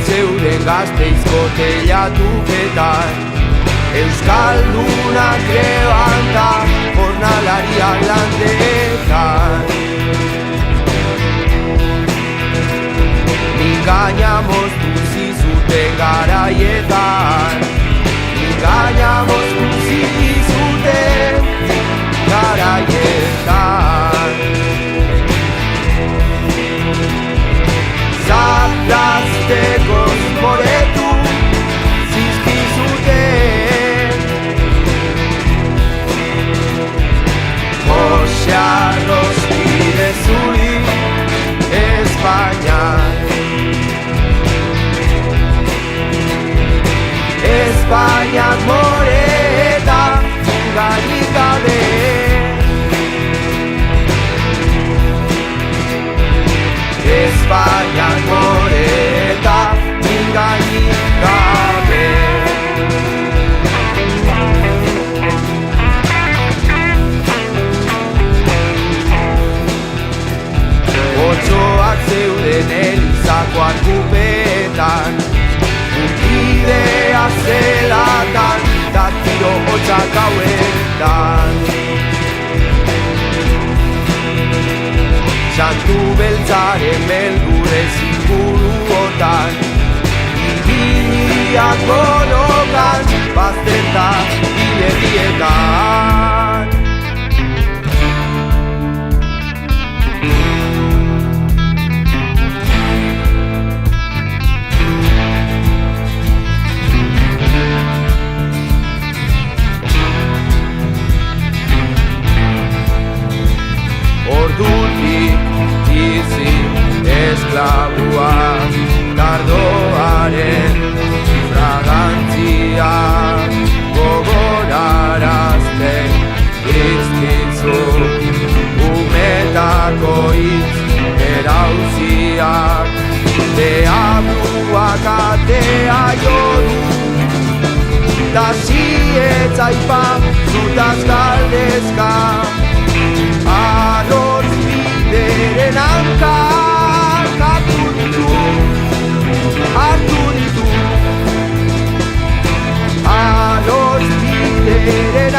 zeuden Gasteizko teilatuketan, euskaldunak greban da jornalariak landetan. Mingaina moztu zizuten garaietan, mingaina moztu zizuten garaietan. Zaplazteko moretu zizkizuten, Jose Arroskide zuri Espainian. Espainiak moreta gainik gabe, Espainiak moreta gainik gabe. Otsoak zeuden Elizako arkupetan, Urkidea zelatan, da tiro hotxak hauetan. Santu beltzaren beldurez inguruotan, Ibiliak bolokan, bazterta hilerrietan. Ordutik izi esklabua, kardoaren fragantzia, gogorarazten dizkizu, umetako hitz erauziak, deabuak atea jodu, da zietzaipa zutaz galdezka, Arrotz bideren hankak hartu ditu, Arrotz bideren